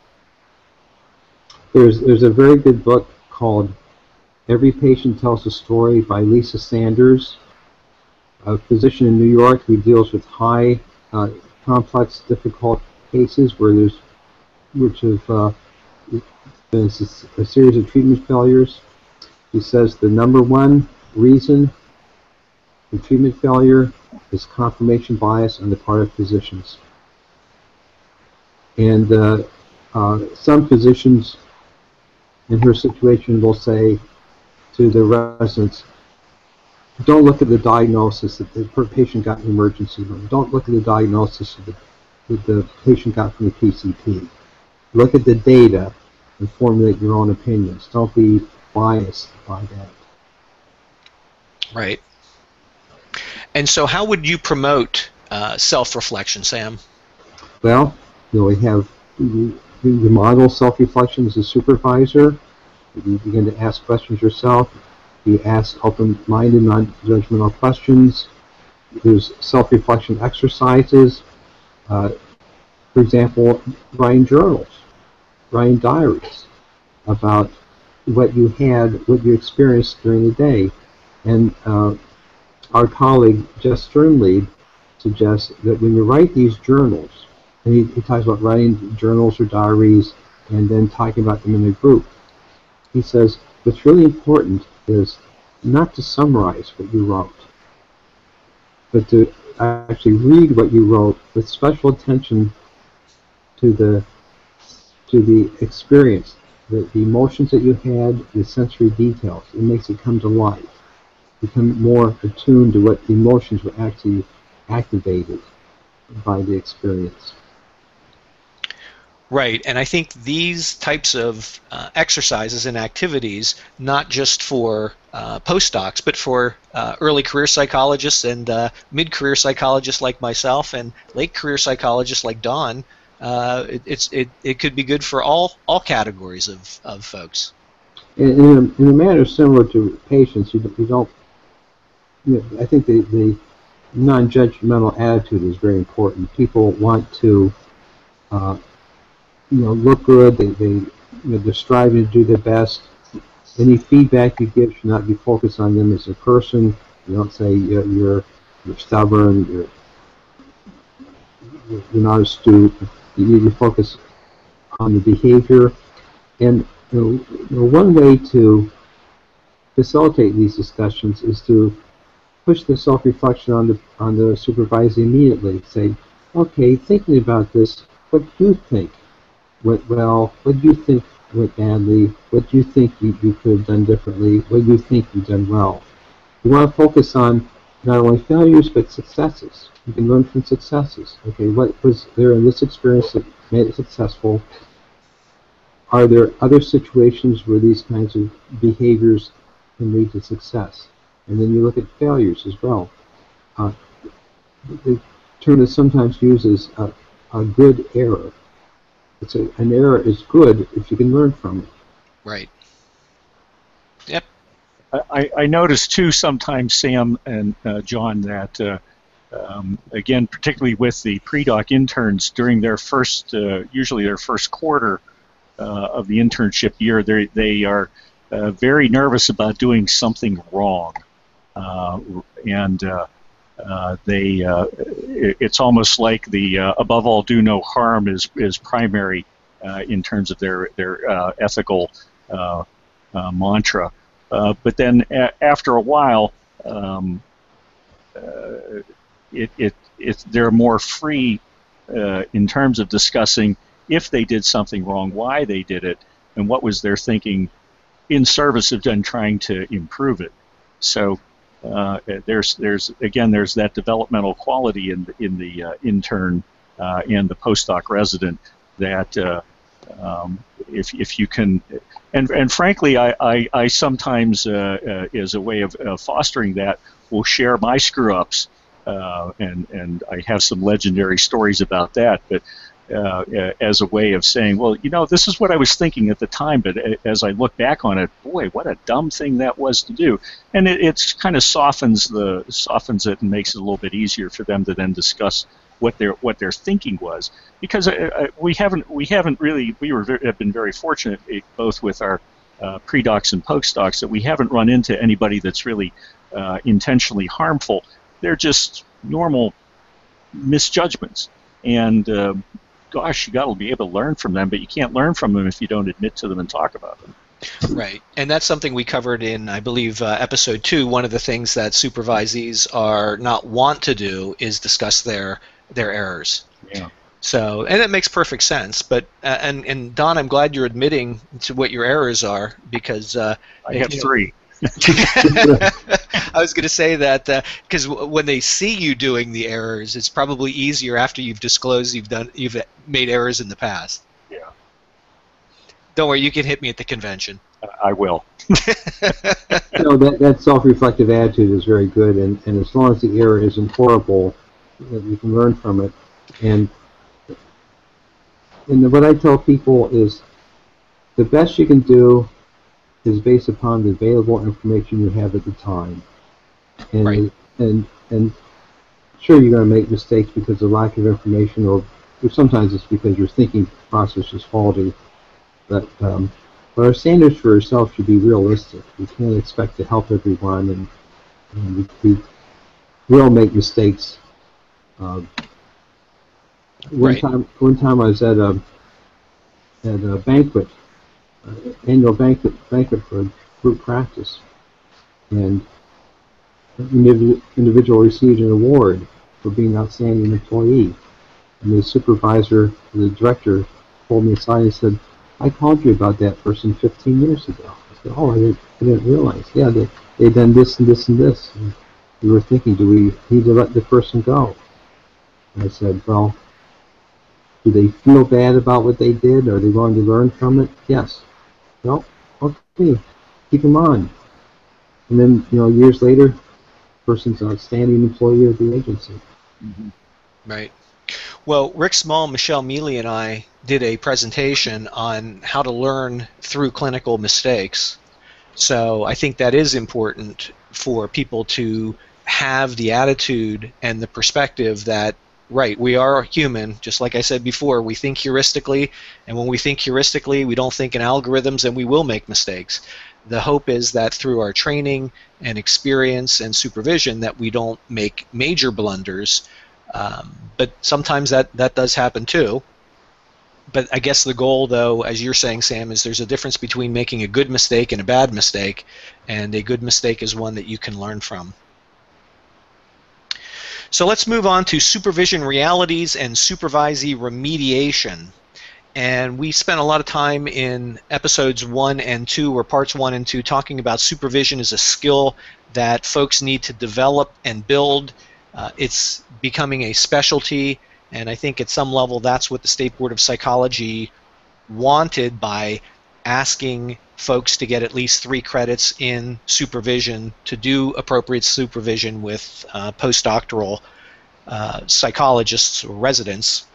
There's a very good book called Every Patient Tells a Story by Lisa Sanders, a physician in New York who deals with high, complex, difficult cases which have been a series of treatment failures. He says the number one reason for treatment failure is confirmation bias on the part of physicians. And some physicians in her situation will say to the residents, don't look at the diagnosis that the patient got in the emergency room. Don't look at the diagnosis that the patient got from the PCP. Look at the data and formulate your own opinions. Don't be biased by that. Right. And so how would you promote self-reflection, Sam? Well, you model self-reflection as a supervisor. You begin to ask questions yourself. You ask open-minded, non-judgmental questions. There's self-reflection exercises. For example, writing journals, writing diaries about what you experienced during the day. And our colleague, Jess Sternlieb, suggests that when you write these journals, and he talks about writing journals or diaries and then talking about them in a group, he says what's really important is not to summarize what you wrote, but to actually read what you wrote with special attention to the experience, the emotions that you had, the sensory details. It makes it come to life. Become more attuned to what the emotions were actually activated by the experience. Right, and I think these types of exercises and activities, not just for postdocs, but for early career psychologists and mid-career psychologists like myself and late career psychologists like Dawn, it could be good for all categories of folks. In a manner similar to patients, you don't. I think the non-judgmental attitude is very important. People want to, uh, look good. They're striving to do their best. Any feedback you give should not be focused on them as a person. You don't say you're stubborn, you're not astute. You need to focus on the behavior. And one way to facilitate these discussions is to push the self-reflection on the supervisor immediately. Say, okay, thinking about this, what do you think went well? What do you think went badly? What do you think you could have done differently? What do you think you've done well? You want to focus on not only failures but successes. You can learn from successes. Okay, what was there in this experience that made it successful? Are there other situations where these kinds of behaviors can lead to success? And then you look at failures as well. The term is sometimes used as a good error. An error is good if you can learn from it. Right. Yep. I notice too sometimes, Sam and John, that again, particularly with the pre-doc interns during their first, usually their first quarter of the internship year, they are very nervous about doing something wrong, and it's almost like the above all do no harm is primary in terms of their ethical mantra. But then after a while, they're more free in terms of discussing if they did something wrong, why they did it, and what was their thinking in service of then trying to improve it. So there's that developmental quality in the intern and the postdoc resident that if you can, and frankly, I sometimes as a way of fostering that, will share my screw ups, and I have some legendary stories about that, but as a way of saying, well, this is what I was thinking at the time, but as I look back on it, boy, what a dumb thing that was to do. And it kind of softens it and makes it a little bit easier for them to then discuss what their thinking was, because have been very fortunate, both with our pre-docs and postdocs, that we haven't run into anybody that's really intentionally harmful. They're just normal misjudgments, and gosh, you got to be able to learn from them, but you can't learn from them if you don't admit to them and talk about them. Right, and that's something we covered in, I believe, episode 2. One of the things that supervisees are not want to do is discuss their errors. Yeah. So, and it makes perfect sense. But and Don, I'm glad you're admitting to what your errors are, because I have 3. I was going to say that because when they see you doing the errors, it's probably easier after you've disclosed you've made errors in the past. Yeah. Don't worry, you can hit me at the convention. I will. That self-reflective attitude is very good, and as long as the error isn't horrible, you can learn from it. And what I tell people is the best you can do is based upon the available information you have at the time. And right. and sure, you're going to make mistakes because of lack of information, or sometimes it's because your thinking process is faulty. But our standards for ourselves should be realistic. We can't expect to help everyone, and we all make mistakes. One time I was at a banquet, annual banquet for a group practice, and an individual received an award for being an outstanding employee. And the supervisor, the director, pulled me aside and said, "I called you about that person 15 years ago." I said, "Oh, I didn't realize. Yeah, they'd done this and this and this. And we were thinking, do we need to let the person go?" And I said, "Well, do they feel bad about what they did? Are they going to learn from it?" "Yes." "Well, okay, keep them on." And then, years later, the person's an outstanding employee of the agency. Mm-hmm. Right. Well, Rick Small, Michelle Mealy, and I did a presentation on how to learn through clinical mistakes. So I think that is important for people to have the attitude and the perspective that, right, we are human, just like I said before, we think heuristically, and when we think heuristically, we don't think in algorithms, and we will make mistakes. The hope is that through our training and experience and supervision that we don't make major blunders, but sometimes that does happen too. But I guess the goal, though, as you're saying, Sam, is there's a difference between making a good mistake and a bad mistake, and a good mistake is one that you can learn from. So let's move on to supervision realities and supervisee remediation. And we spent a lot of time in episodes 1 and 2, or parts 1 and 2, talking about supervision as a skill that folks need to develop and build. It's becoming a specialty, and I think at some level that's what the State Board of Psychology wanted by asking folks to get at least 3 credits in supervision to do appropriate supervision with postdoctoral psychologists or residents.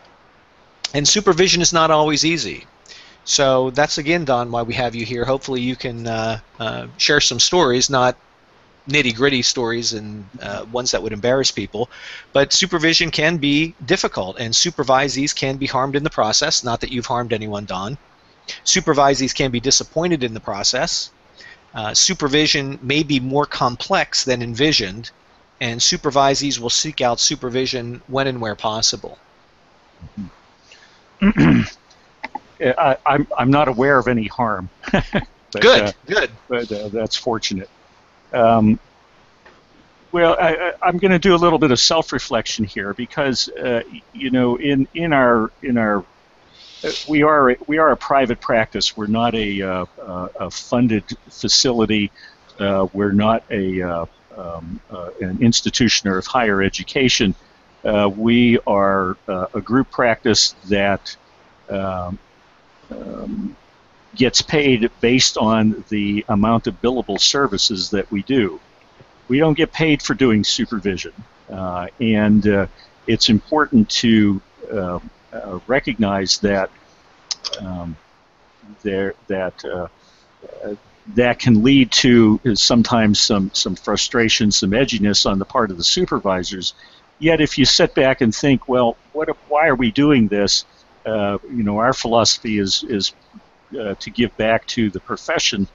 And supervision is not always easy. So that's again, Don, why we have you here. Hopefully you can share some stories, not nitty-gritty stories and ones that would embarrass people, but supervision can be difficult, and supervisees can be harmed in the process. Not that you've harmed anyone, Don. Supervisees can be disappointed in the process. Supervision may be more complex than envisioned, and supervisees will seek out supervision when and where possible. I'm not aware of any harm. But, good. But that's fortunate. Well, I'm going to do a little bit of self-reflection here because you know, in our we are a private practice. We're not a funded facility. We're not an institution of higher education. We are a group practice that gets paid based on the amount of billable services that we do. We don't get paid for doing supervision, and it's important to recognize that that can lead to sometimes some frustration, some edginess on the part of the supervisors. Yet, if you sit back and think, well, why are we doing this? You know, our philosophy is to give back to the profession.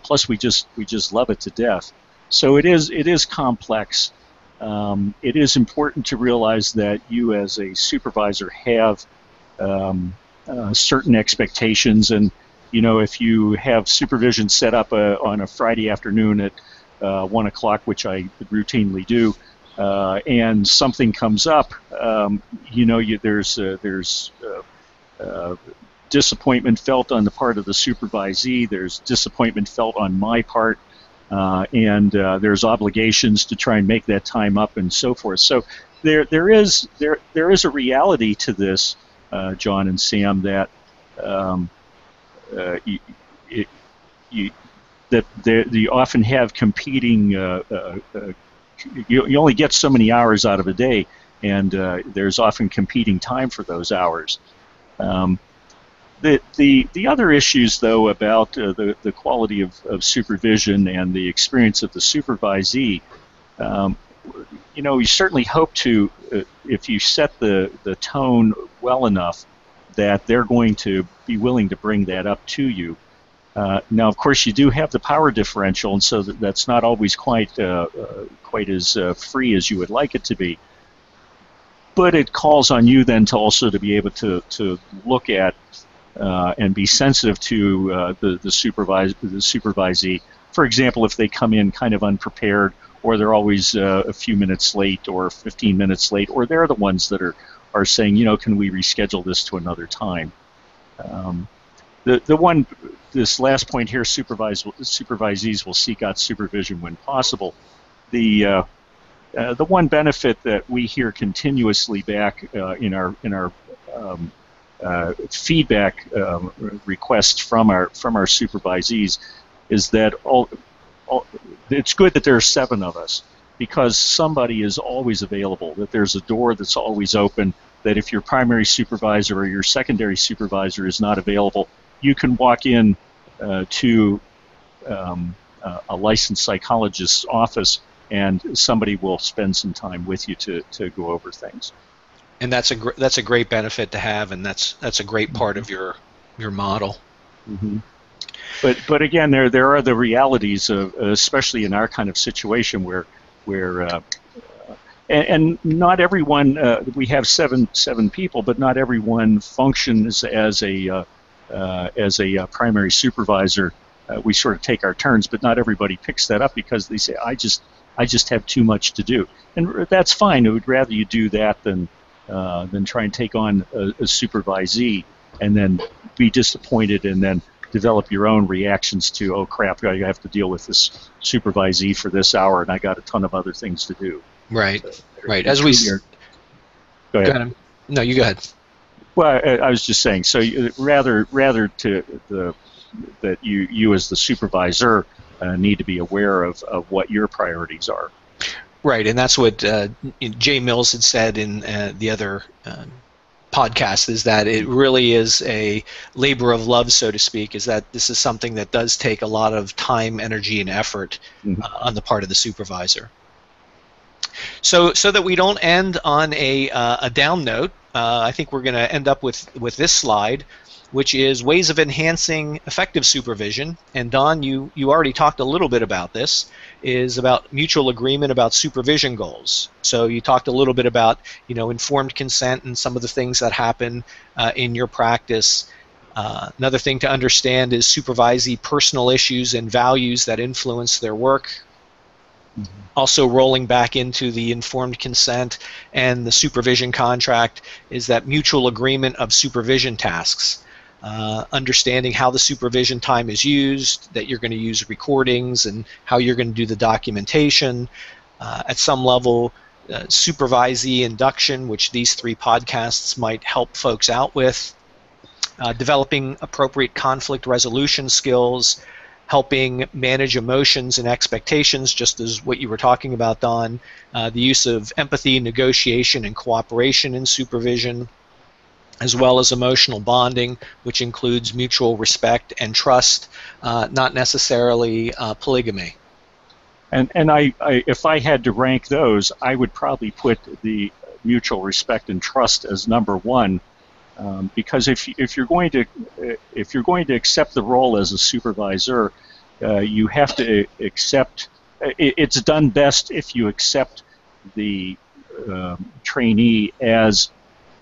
Plus, we just love it to death. So it is complex. It is important to realize that you, as a supervisor, have certain expectations, and you know, if you have supervision set up on a Friday afternoon at 1 o'clock, which I routinely do, and something comes up, you know, there's disappointment felt on the part of the supervisee. There's disappointment felt on my part, and there's obligations to try and make that time up and so forth. So there is a reality to this, John and Sam, that you often have competing. You only get so many hours out of a day, and there's often competing time for those hours. The other issues, though, about the quality of supervision and the experience of the supervisee, you know, you certainly hope to, if you set the tone well enough, that they're going to be willing to bring that up to you. Now, of course, you do have the power differential, and so that's not always quite as free as you would like it to be. But it calls on you then to also to be able to look at and be sensitive to the supervisee. For example, if they come in kind of unprepared, or they're always a few minutes late, or 15 minutes late, or they're the ones that are saying, you know, can we reschedule this to another time? This last point here, supervisees will seek out supervision when possible. The one benefit that we hear continuously back in our feedback requests from our supervisees is that it's good that there are 7 of us, because somebody is always available, that there's a door that's always open, that if your primary supervisor or your secondary supervisor is not available, you can walk in to a licensed psychologist's office and somebody will spend some time with you to go over things. And that's a great benefit to have, and that's a great part of your model. Mm-hmm. But again, there are the realities of, especially in our kind of situation where and not everyone, we have seven people, but not everyone functions as a primary supervisor. We sort of take our turns, but not everybody picks that up because they say, I just have too much to do, and that's fine. I would rather you do that than try and take on a supervisee and then be disappointed and then develop your own reactions to, oh crap, I have to deal with this supervisee for this hour and I got a ton of other things to do. Right, so, right. As we go ahead. No, you go ahead. Well, I was just saying. So rather that you as the supervisor need to be aware of what your priorities are. Right, and that's what Jay Mills had said in the other podcast, is that it really is a labor of love, so to speak, is that this is something that does take a lot of time, energy, and effort on the part of the supervisor. So that we don't end on a down note, I think we're going to end up with this slide, which is ways of enhancing effective supervision. And Don, you already talked a little bit about this, is about mutual agreement about supervision goals. So you talked a little bit about, informed consent and some of the things that happen in your practice. Another thing to understand is supervisee personal issues and values that influence their work. Also rolling back into the informed consent and the supervision contract is that mutual agreement of supervision tasks. Understanding how the supervision time is used, that you're going to use recordings, and how you're going to do the documentation. At some level, supervisee induction, which these 3 podcasts might help folks out with. Developing appropriate conflict resolution skills, helping manage emotions and expectations, just as what you were talking about, Don. The use of empathy, negotiation, and cooperation in supervision, as well as emotional bonding, which includes mutual respect and trust, not necessarily polygamy. And if I had to rank those, I would probably put the mutual respect and trust as number 1, because if you're going to accept the role as a supervisor, you have to accept. It's done best if you accept the trainee as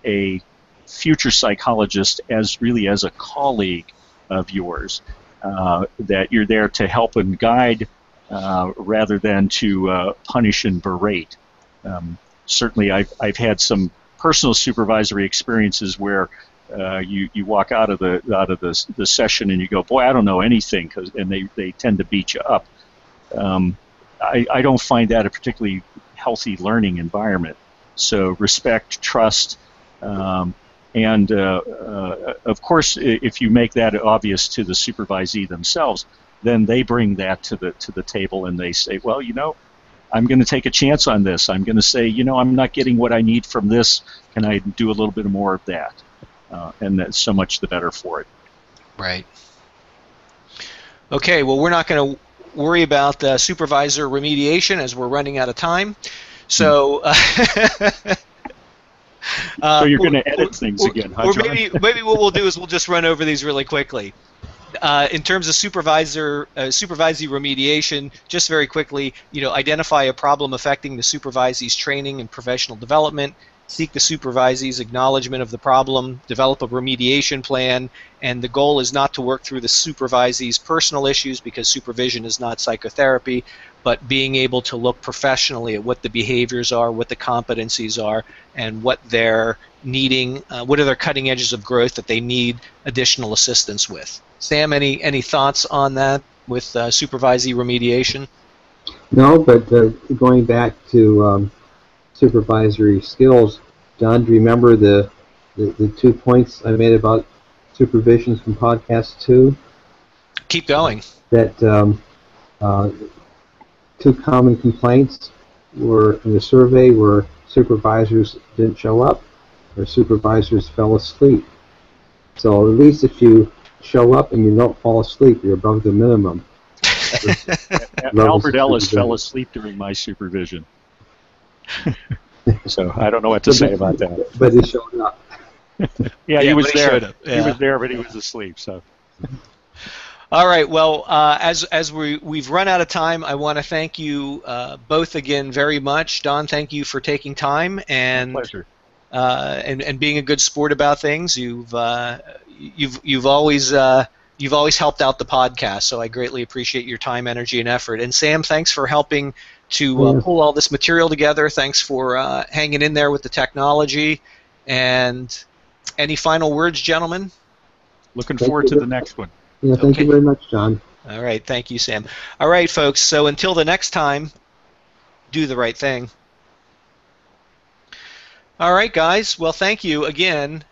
a future psychologist, as a colleague of yours, that you're there to help and guide rather than to punish and berate. Certainly, I've had some personal supervisory experiences where you walk out of the session and you go, boy, I don't know anything, and they tend to beat you up. I don't find that a particularly healthy learning environment. So respect, trust. And of course, if you make that obvious to the supervisee themselves, then they bring that to the table and they say, well, I'm going to take a chance on this. I'm going to say, I'm not getting what I need from this. Can I do a little bit more of that? And that's so much the better for it. Right. Okay. Well, we're not going to worry about supervisor remediation as we're running out of time. So. So you're going to edit things again, huh, John? Maybe what we'll do is we'll just run over these really quickly. In terms of supervisee remediation, just very quickly, identify a problem affecting the supervisee's training and professional development, seek the supervisee's acknowledgement of the problem, develop a remediation plan, and the goal is not to work through the supervisee's personal issues, because supervision is not psychotherapy, but being able to look professionally at what the behaviors are, what the competencies are, and what they're needing, what are their cutting edges of growth that they need additional assistance with. Sam, any thoughts on that with supervisee remediation? No, but going back to supervisory skills, John, do you remember the 2 points I made about supervision from podcast 2? Keep going. That 2 common complaints were in the survey where supervisors didn't show up or supervisors fell asleep. So at least if you show up and you don't fall asleep, you're above the minimum. Albert Ellis fell asleep during my supervision. So I don't know what to say about that. But he showed up. Yeah, he was there. Yeah. He was there, but he was asleep. So. All right. Well, as we've run out of time, I want to thank you both again very much. Don, thank you for taking time and My pleasure. And being a good sport about things. You've always helped out the podcast, so I greatly appreciate your time, energy, and effort. And Sam, thanks for helping to pull all this material together. Thanks for hanging in there with the technology. And any final words, gentlemen? Looking forward to the next one. Yeah, thank you very much, John. All right, thank you, Sam. All right, folks, so until the next time, do the right thing. All right, guys, well, thank you again,